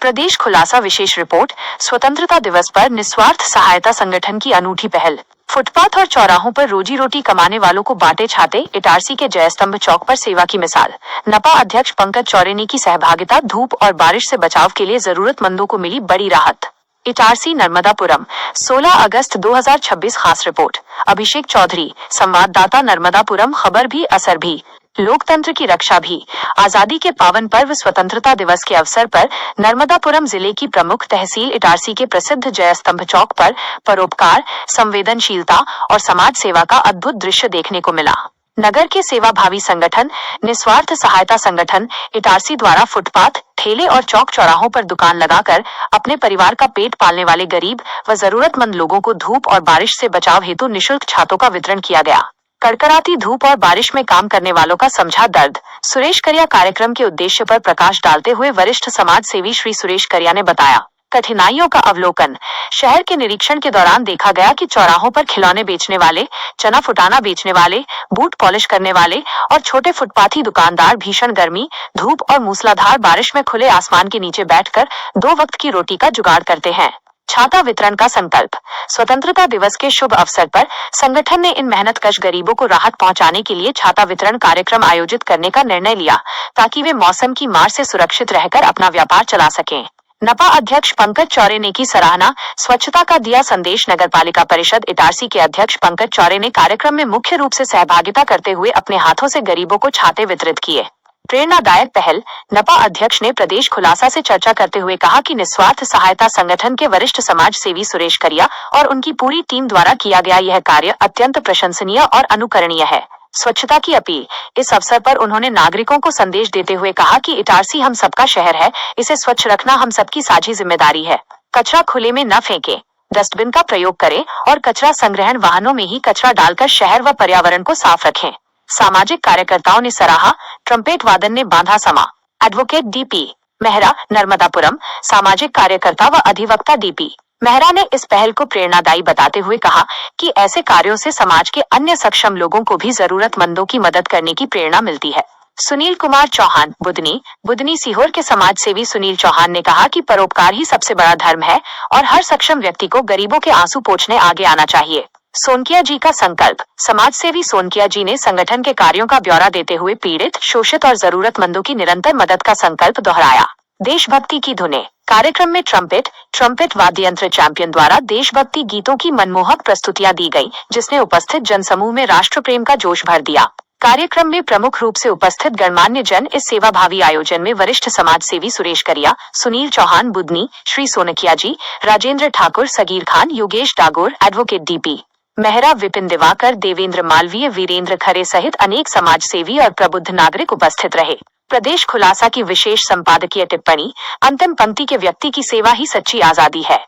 प्रदेश खुलासा विशेष रिपोर्ट। स्वतंत्रता दिवस पर निस्वार्थ सहायता संगठन की अनूठी पहल। फुटपाथ और चौराहों पर रोजी रोटी कमाने वालों को बांटे छाते। इटारसी के जयस्तंभ चौक पर सेवा की मिसाल। नपा अध्यक्ष पंकज चौरेने की सहभागिता। धूप और बारिश से बचाव के लिए जरूरतमंदों को मिली बड़ी राहत। इटारसी नर्मदापुरम 16 अगस्त 2026। खास रिपोर्ट अभिषेक चौधरी। संवाददाता नर्मदापुरम। खबर भी असर भी, लोकतंत्र की रक्षा भी। आजादी के पावन पर्व स्वतंत्रता दिवस के अवसर पर नर्मदापुरम जिले की प्रमुख तहसील इटारसी के प्रसिद्ध जयस्तंभ चौक पर परोपकार, संवेदनशीलता और समाज सेवा का अद्भुत दृश्य देखने को मिला। नगर के सेवाभावी संगठन निस्वार्थ सहायता संगठन इटारसी द्वारा फुटपाथ, ठेले और चौक चौराहों पर दुकान लगाकर अपने परिवार का पेट पालने वाले गरीब व जरूरतमंद लोगों को धूप और बारिश से बचाव हेतु निःशुल्क छातों का वितरण किया गया। कड़कड़ाती धूप और बारिश में काम करने वालों का समझा दर्द। सुरेश करिया कार्यक्रम के उद्देश्य पर प्रकाश डालते हुए वरिष्ठ समाज सेवी श्री सुरेश करिया ने बताया। कठिनाइयों का अवलोकन। शहर के निरीक्षण के दौरान देखा गया कि चौराहों पर खिलौने बेचने वाले, चना फुटाना बेचने वाले, बूट पॉलिश करने वाले और छोटे फुटपाथी दुकानदार भीषण गर्मी, धूप और मूसलाधार बारिश में खुले आसमान के नीचे बैठकर 2 वक्त की रोटी का जुगाड़ करते हैं। छाता वितरण का संकल्प। स्वतंत्रता दिवस के शुभ अवसर पर संगठन ने इन मेहनतकश गरीबों को राहत पहुंचाने के लिए छाता वितरण कार्यक्रम आयोजित करने का निर्णय लिया, ताकि वे मौसम की मार से सुरक्षित रहकर अपना व्यापार चला सकें। नपा अध्यक्ष पंकज चौरेने की सराहना। स्वच्छता का दिया संदेश। नगरपालिका परिषद इटारसी के अध्यक्ष पंकज चौरेने कार्यक्रम में मुख्य रूप से सहभागिता करते हुए अपने हाथों से गरीबों को छाते वितरित किए। प्रेरणादायक पहल। नपा अध्यक्ष ने प्रदेश खुलासा से चर्चा करते हुए कहा कि निस्वार्थ सहायता संगठन के वरिष्ठ समाज सेवी सुरेश करिया और उनकी पूरी टीम द्वारा किया गया यह कार्य अत्यंत प्रशंसनीय और अनुकरणीय है। स्वच्छता की अपील। इस अवसर पर उन्होंने नागरिकों को संदेश देते हुए कहा कि इटारसी हम सबका शहर है, इसे स्वच्छ रखना हम सबकी साझी जिम्मेदारी है। कचरा खुले में न फेंकें, डस्टबिन का प्रयोग करें और कचरा संग्रहण वाहनों में ही कचरा डालकर शहर व पर्यावरण को साफ रखें। सामाजिक कार्यकर्ताओं ने सराहा। ट्रम्पेट वादन ने बांधा समा। Advocate DP Mehra Narmadapuram. सामाजिक कार्यकर्ता व अधिवक्ता डीपी मेहरा ने इस पहल को प्रेरणादायी बताते हुए कहा कि ऐसे कार्यों से समाज के अन्य सक्षम लोगों को भी जरूरतमंदों की मदद करने की प्रेरणा मिलती है। सुनील कुमार चौहान बुदनी सीहोर के समाज सेवी सुनील चौहान ने कहा कि परोपकार ही सबसे बड़ा धर्म है और हर सक्षम व्यक्ति को गरीबों के आंसू पोंछने आगे आना चाहिए। सोनकिया जी का संकल्प। समाज सेवी सोनकिया जी ने संगठन के कार्यों का ब्यौरा देते हुए पीड़ित, शोषित और जरूरतमंदों की निरंतर मदद का संकल्प दोहराया। देशभक्ति की धुनें। कार्यक्रम में ट्रम्पेट वाद्य यंत्र चैंपियन द्वारा देशभक्ति गीतों की मनमोहक प्रस्तुतियां दी गई, जिसने उपस्थित जनसमूह में राष्ट्र प्रेम का जोश भर दिया। कार्यक्रम में प्रमुख रूप से उपस्थित गणमान्य जन। इस सेवाभावी आयोजन में वरिष्ठ समाज सेवी सुरेश करिया, सुनील चौहान बुदनी, श्री सोनकिया जी, राजेंद्र ठाकुर, सगीर खान, योगेश डागोर, एडवोकेट डीपी मेहरा, विपिन दिवाकर, देवेंद्र मालवीय, वीरेंद्र खरे सहित अनेक समाज सेवी और प्रबुद्ध नागरिक उपस्थित रहे। प्रदेश खुलासा की विशेष संपादकीय टिप्पणी। अंतिम पंक्ति के व्यक्ति की सेवा ही सच्ची आजादी है।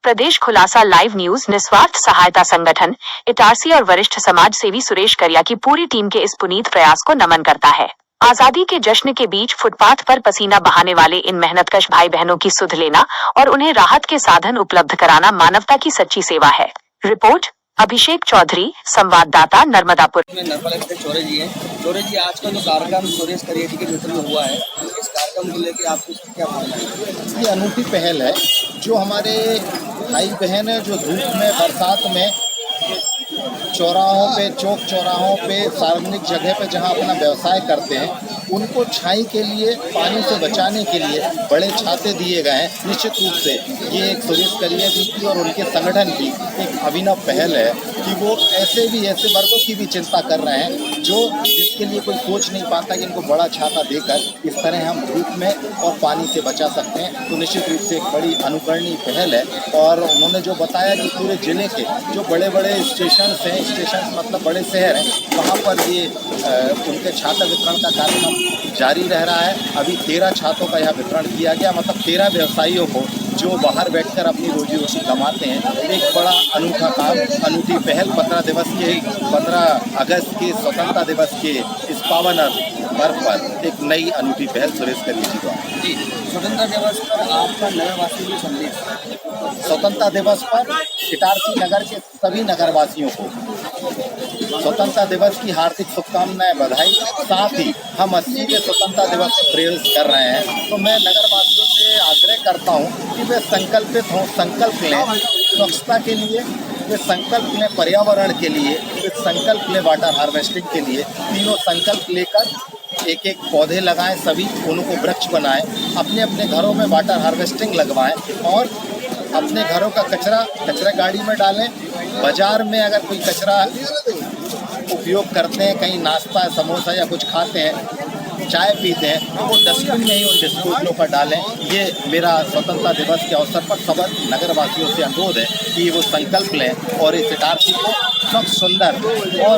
प्रदेश खुलासा लाइव न्यूज। निस्वार्थ सहायता संगठन इटारसी और वरिष्ठ समाज सेवी सुरेश करिया की पूरी टीम के इस पुनीत प्रयास को नमन करता है। आजादी के जश्न के बीच फुटपाथ पर पसीना बहाने वाले इन मेहनतकश भाई बहनों की सुध लेना और उन्हें राहत के साधन उपलब्ध कराना मानवता की सच्ची सेवा है। रिपोर्ट अभिषेक चौधरी, संवाददाता नर्मदापुर। चौरे जी हैं। चौरे जी, आज का जो कार्यक्रम सुरेश करिया जी के नेतृत्व में हुआ है, इस कार्यक्रम को लेकर आपको क्या मानना है? ये अनूठी पहल है। जो हमारे भाई बहन है, जो धूप में, बरसात में चौराहों पे, चौक चौराहों पे, सार्वजनिक जगह पे जहाँ अपना व्यवसाय करते हैं, उनको छाई के लिए, पानी से बचाने के लिए बड़े छाते दिए गए हैं। निश्चित रूप से ये एक सुरेश करिया जी की और उनके संगठन की एक अभिनव पहल है कि वो ऐसे वर्गों की भी चिंता कर रहे हैं जो जिसके लिए कोई सोच नहीं पाता कि इनको बड़ा छाता देकर इस तरह हम धूप में और पानी से बचा सकते हैं। तो निश्चित रूप से एक बड़ी अनुकरणीय पहल है। और उन्होंने जो बताया कि पूरे ज़िले के जो बड़े बड़े स्टेशन हैं, स्टेशन मतलब बड़े शहर हैं, वहाँ पर ये उनके छाता वितरण का कार्यक्रम जारी रह रहा है। अभी 13 छातों का यह वितरण किया गया, मतलब 13 व्यवसायियों को जो बाहर बैठकर अपनी रोजी रोटी कमाते हैं। एक बड़ा अनूठा काम, अनूठी पहल। 15 अगस्त के स्वतंत्रता दिवस के इस पावन पर्व पर एक नई अनूठी पहल सुरेश करिया जी द्वारा। जी, स्वतंत्रता दिवस पर आपका नगरवासी को संदेश। स्वतंत्रता दिवस पर इटारसी नगर के सभी नगरवासियों को स्वतंत्रता दिवस की हार्दिक शुभकामनाएं, बधाई। साथ ही हम 80वें स्वतंत्रता दिवस से प्रेरित कर रहे हैं। तो मैं नगरवासियों से से आग्रह करता हूँ कि वे संकल्पित हों, संकल्प लें स्वच्छता के लिए, वे संकल्प लें पर्यावरण के लिए, वे संकल्प लें वाटर हार्वेस्टिंग के लिए। तीनों संकल्प लेकर एक एक पौधे लगाएं, सभी उनको वृक्ष बनाएं, अपने अपने घरों में वाटर हार्वेस्टिंग लगवाएं और अपने घरों का कचरा गाड़ी में डालें। बाज़ार में अगर कोई कचरा उपयोग करते हैं, कहीं नाश्ता समोसा या कुछ खाते हैं, चाय पीते हैं, तो वो डस्टबिन में ही उन डिस्पोजलों पर डालें। ये मेरा स्वतंत्रता दिवस के अवसर पर सब नगरवासियों से अनुरोध है कि वो संकल्प लें और इस इटारसी को स्वच्छ, सुंदर और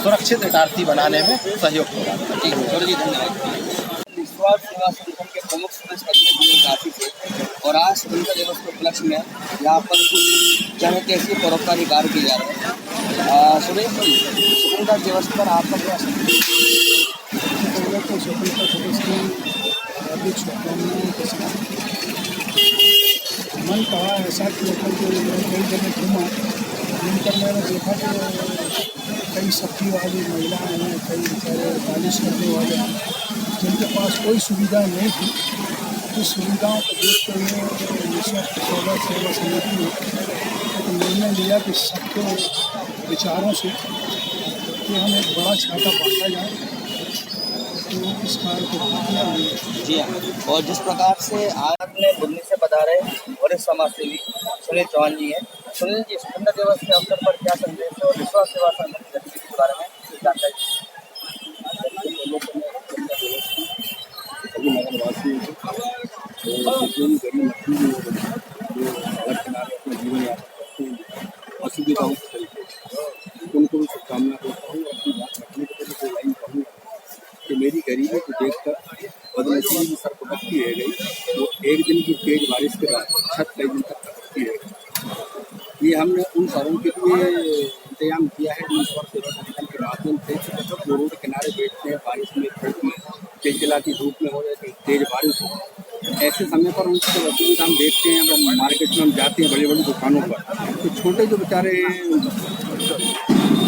सुरक्षित इटारसी बनाने में सहयोग होगा। जी धन्यवाद। निस्वार्थ सेवा संगठन के प्रमुख सदस्य काफी थे और आज स्वतंत्रता दिवस के उपलक्ष्य में यहाँ पर कुछ जनहितैषी परोपकारी कार्य किए जा रहे हैं। सुरेश जी, स्वतंत्रता दिवस पर आपका क्या पहले तो स्वतंत्रता दिवस की हार्दिक शुभकामनाएं के साथ मन कहा ऐसा कि कई जगह घूमा, घूमकर मैंने देखा कि कई सब्जी वाली महिलाएं हैं, कई बेचारे बालिश करने वाले हैं जिनके पास कोई सुविधा नहीं थी। इस सुविधाओं को देखते हुए निस्वार्थ सेवा समिति ने एक निर्णय लिया कि सबके विचारों से कि हम एक बड़ा छाता बांटा जाए, तो इस कार्य को किया हमने। जी हाँ, और जिस प्रकार से आज अपने दिल्ली से बता रहे वरिष्ठ समाज सेवी सुनील चौहान जी हैं। सुनील जी, स्वतंत्रता दिवस के अवसर पर क्या संदेश है और निस्वार्थ सेवा संगठन की गतिविधि के बारे में जानकारी? सभी नगरवासियों और जितने भी गरीब मजदूर लोग हैं जो सड़क किनारे अपना जीवन यापन करते हैं असुविधाओं के तरीके से, उनको भी शुभकामना देता हूँ। अपनी बात रखने के तरीके लाइन कहूँगा कि मेरी गरीबी को देखकर बदनसीबी की सरपटती रह गई। वो एक दिन की तेज बारिश के बाद छत कई दिन तक टपकती रह गई। ये हमने उन शहरों के लिए इंतजाम किया है निस्वार्थ सेवा संगठन के माध्यम से, जो रोड किनारे बैठते हैं बारिश में, धूप में, चिलचिलाती धूप में हो या तेज बारिश हो, ऐसे समय पर उनकी जब असुविधा हम देखते हैं। अब मार्केट में हम जाते हैं बड़ी बड़ी दुकानों पर, तो छोटे जो बेचारे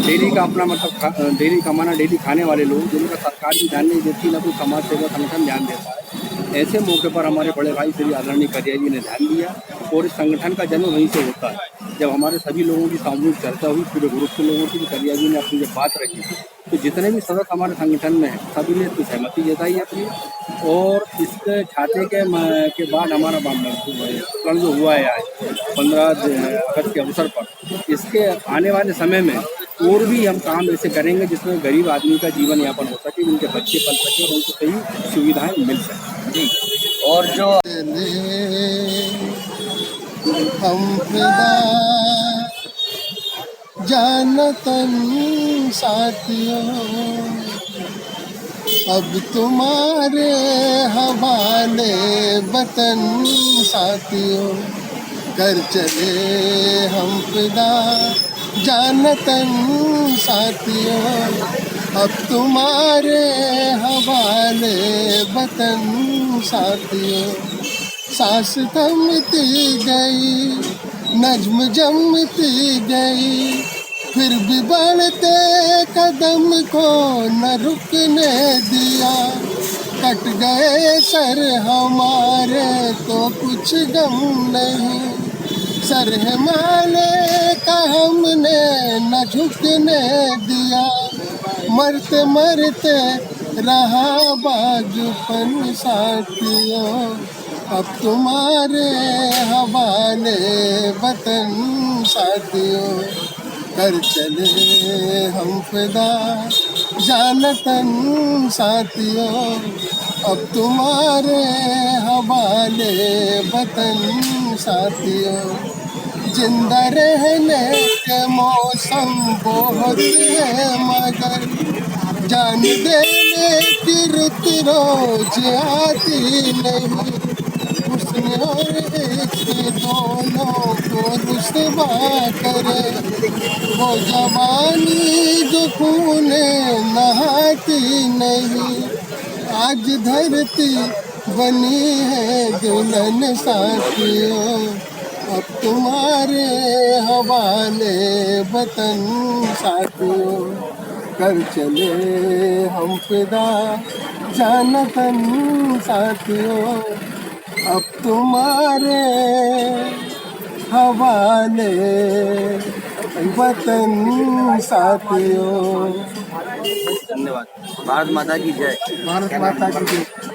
डेली का अपना मतलब डेली कमाना, डेली खाने वाले लोग, जिनका सरकार भी ध्यान नहीं देती, ना कोई समाज सेवा संगठन ध्यान देता है, ऐसे मौके पर हमारे बड़े भाई श्री आदरणीय करिया जी ने ध्यान दिया। और इस संगठन का जन्म वहीं से होता है, जब हमारे सभी लोगों की सामूहिक चर्चा हुई, पूरे ग्रुप के लोगों की, करिया जी ने अपनी जब बात रखी, तो जितने भी सदस्य हमारे संगठन में हैं सभी ने इसकी सहमति जताई अपनी। और इसके छाते के बाद हमारा प्लान जो हुआ है आज 15 अगस्त के अवसर पर, इसके आने वाले समय में और भी हम काम ऐसे करेंगे जिसमें गरीब आदमी का जीवन यापन हो सके, उनके बच्चे पल सके और उनको सही सुविधाएं मिल सकें। जी, और जो हम जानतन साथियों, अब तुम्हारे हवाले वतन साथियों, कर चले हम फिदा जानतन साथियों, अब तुम्हारे हवाले वतन साथियों। सांस थमती गई, नज्म जमती गई, फिर भी बढ़ते कदम को न रुकने दिया। कट गए सर हमारे तो कुछ गम नहीं, सर हिमालय का हमने न झुकने दिया। मरते मरते रहा बाजुपन साथियों, अब तुम्हारे हवाले वतन साथियों, कर चले हम फिदा जानतन साथियों, अब तुम्हारे हवाले वतन साथियों। जिंदा रहने के मौसम बहुत है मगर जान देने की रुत रोज आती नहीं। उसने और एक दोनों को रुस्वा करे, वो जवानी जो खून नहाती नहीं। आज धरती बनी है दुल्हन साथियों, अब तुम्हारे हवाले वतन साथियों, कर चले हम फिदा जानतन साथियों, अब तुम्हारे हवाले वतन साथियों। धन्यवाद। भारत माता की जय। भारत माता की जय।